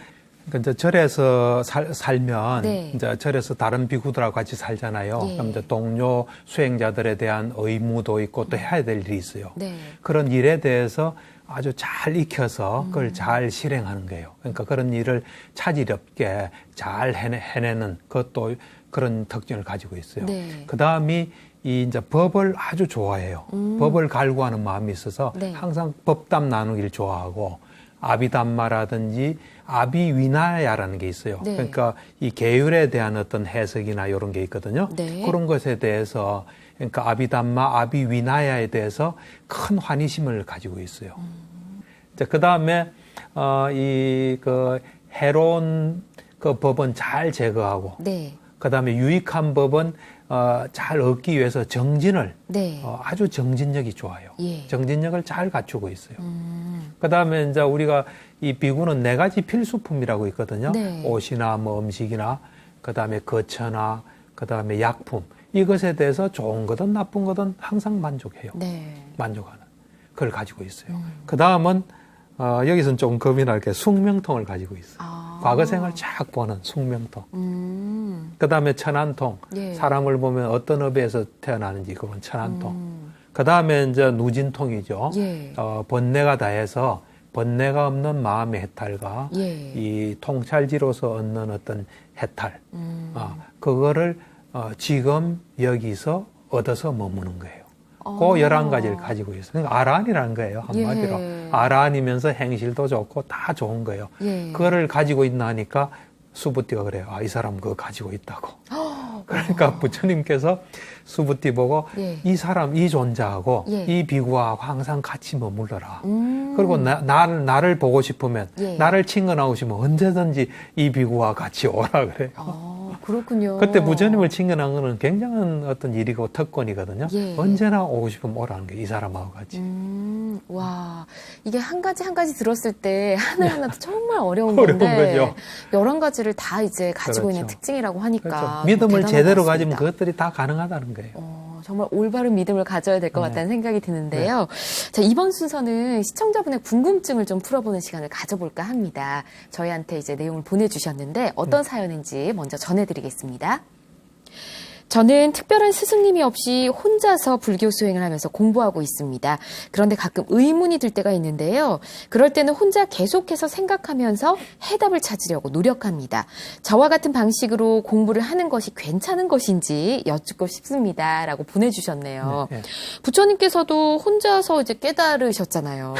이제 절에서 살면 네. 이제 절에서 다른 비구들하고 같이 살잖아요. 예. 그럼 이제 동료 수행자들에 대한 의무도 있고 또 해야 될 일이 있어요. 네. 그런 일에 대해서 아주 잘 익혀서 그걸 잘 실행하는 거예요. 그러니까 그런 일을 차질 없게 잘 해내는 그것도 그런 특징을 가지고 있어요. 네. 그 다음이 이 이제 법을 아주 좋아해요. 법을 갈구하는 마음이 있어서 네. 항상 법담 나누기를 좋아하고 아비담마라든지 아비위나야라는 게 있어요. 네. 그러니까 이 계율에 대한 어떤 해석이나 이런 게 있거든요. 네. 그런 것에 대해서 그러니까 아비담마, 아비위나야에 대해서 큰 환희심을 가지고 있어요. 그 다음에 이 그 해로운 그 법은 잘 제거하고, 네. 그 다음에 유익한 법은 잘 얻기 위해서 정진을 네. 아주 정진력이 좋아요. 예. 정진력을 잘 갖추고 있어요. 그 다음에 이제 우리가 이 비구는 4가지 필수품이라고 있거든요. 네. 옷이나 뭐 음식이나, 그 다음에 거처나, 그 다음에 약품. 이것에 대해서 좋은 거든 나쁜 거든 항상 만족해요. 네. 만족하는. 그걸 가지고 있어요. 그 다음은, 여기서는 좀 겁이 나게 숙명통을 가지고 있어요. 아. 과거 생을 쫙 보는 숙명통. 그 다음에 천안통. 예. 사람을 보면 어떤 업에서 태어나는지 그건 천안통. 그 다음에 이제 누진통이죠. 예. 번뇌가 다해서 번뇌가 없는 마음의 해탈과 예. 이 통찰지로서 얻는 어떤 해탈. 그거를 지금 여기서 얻어서 머무는 거예요. 그 11가지를 가지고 있어요. 그러니까 아란이라는 거예요. 한마디로. 예. 아란이면서 행실도 좋고 다 좋은 거예요. 예. 그거를 가지고 있나 하니까 수부띠가 그래요. 아, 이 사람 그거 가지고 있다고. 그러니까 부처님께서 수부띠 보고 예. 이 사람, 이 존재하고 예. 이 비구하고 항상 같이 머물러라. 그리고 나를 보고 싶으면 예. 나를 친근하고 싶으면 언제든지 이 비구와 같이 오라 그래요. 그렇군요. 그때 부처님을 친근한 거는 굉장한 어떤 일이고 특권이거든요. 예. 언제나 오고 싶으면 오라는 게 이 사람하고 같이. 와, 이게 한 가지 한 가지 들었을 때 하나하나도 정말 어려운 어려운 건데 거죠. 11가지를 다 이제 가지고 있는 그렇죠. 특징이라고 하니까 그렇죠. 좀 믿음을 대단한 제대로 것 가지면 같습니다. 그것들이 다 가능하다는 거예요. 정말 올바른 믿음을 가져야 될 것 같다는 생각이 드는데요. 자, 이번 순서는 시청자분의 궁금증을 좀 풀어보는 시간을 가져볼까 합니다. 저희한테 이제 내용을 보내주셨는데 어떤 사연인지 먼저 전해드리겠습니다. 저는 특별한 스승님이 없이 혼자서 불교 수행을 하면서 공부하고 있습니다. 그런데 가끔 의문이 들 때가 있는데요. 그럴 때는 혼자 계속해서 생각하면서 해답을 찾으려고 노력합니다. 저와 같은 방식으로 공부를 하는 것이 괜찮은 것인지 여쭙고 싶습니다. 라고 보내주셨네요. 네. 부처님께서도 혼자서 이제 깨달으셨잖아요.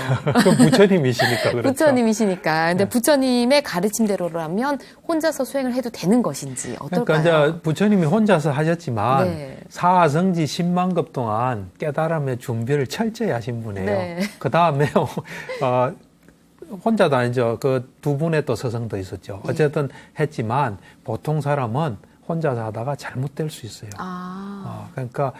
그 부처님이시니까 그렇죠. 부처님이시니까. 근데 네. 부처님의 가르침대로라면 혼자서 수행을 해도 되는 것인지 어떨까요? 그러니까 이제 부처님이 혼자서 하셨지만 네. 사성지 10만급 동안 깨달음의 준비를 철저히 하신 분이에요. 네. 그 다음에 혼자도 아니죠. 그 두 분의 또 서성도 있었죠. 어쨌든 했지만 보통 사람은 혼자서 하다가 잘못될 수 있어요. 그러니까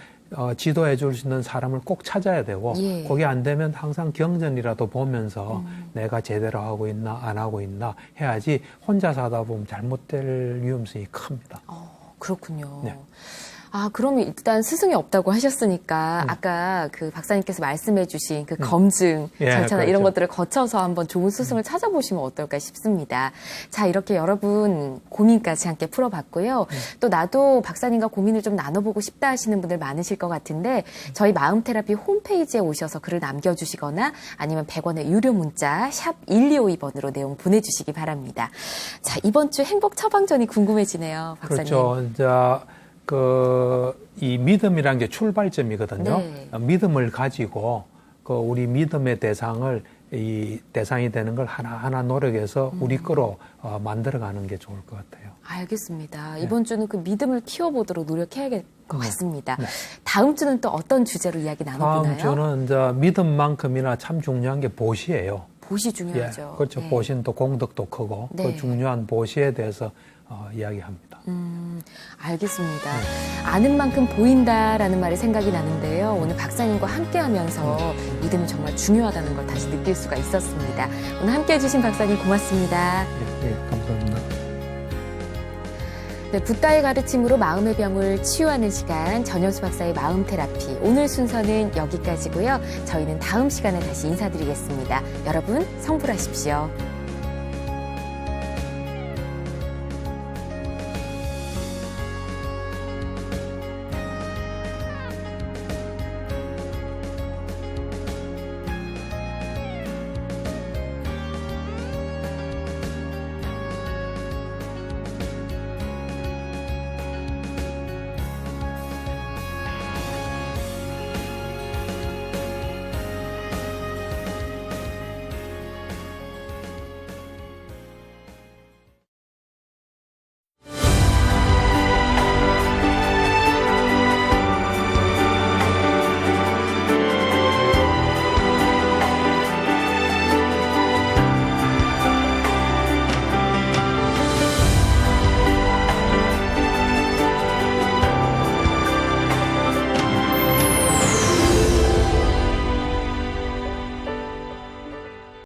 지도해 줄 수 있는 사람을 꼭 찾아야 되고 예. 그게 안 되면 항상 경전이라도 보면서 내가 제대로 하고 있나 안 하고 있나 해야지 혼자서 하다 보면 잘못될 위험성이 큽니다. 그렇군요. 네. 그럼 일단 스승이 없다고 하셨으니까 아까 그 박사님께서 말씀해주신 그 검증 예, 절차나 그렇죠. 이런 것들을 거쳐서 한번 좋은 스승을 찾아보시면 어떨까 싶습니다. 자, 이렇게 여러분 고민까지 함께 풀어봤고요. 또 나도 박사님과 고민을 좀 나눠보고 싶다 하시는 분들 많으실 것 같은데 저희 마음테라피 홈페이지에 오셔서 글을 남겨주시거나 아니면 100원의 유료 문자 샵 1252번으로 내용 보내주시기 바랍니다. 자, 이번 주 행복 처방전이 궁금해지네요, 박사님. 그렇죠. 이제 이 믿음이라는 게 출발점이거든요. 네. 믿음을 가지고 우리 믿음의 대상을 이 대상이 되는 걸 하나하나 노력해서 우리 거로 만들어가는 게 좋을 것 같아요. 알겠습니다. 이번 주는 그 믿음을 키워보도록 노력해야 될 것 같습니다. 네. 다음 주는 또 어떤 주제로 이야기 나눠보나요? 다음 주는 이제 믿음만큼이나 참 중요한 게 보시예요. 보시 중요하죠. 그렇죠. 네. 보시는 또 공덕도 크고 네. 그 중요한 보시에 대해서 이야기합니다. 알겠습니다. 아는 만큼 보인다라는 말이 생각이 나는데요. 오늘 박사님과 함께하면서 믿음이 정말 중요하다는 걸 다시 느낄 수가 있었습니다. 오늘 함께해 주신 박사님 고맙습니다. 예, 감사합니다. 네, 붓다의 가르침으로 마음의 병을 치유하는 시간, 전현수 박사의 마음 테라피. 오늘 순서는 여기까지고요. 저희는 다음 시간에 다시 인사드리겠습니다. 여러분, 성불하십시오.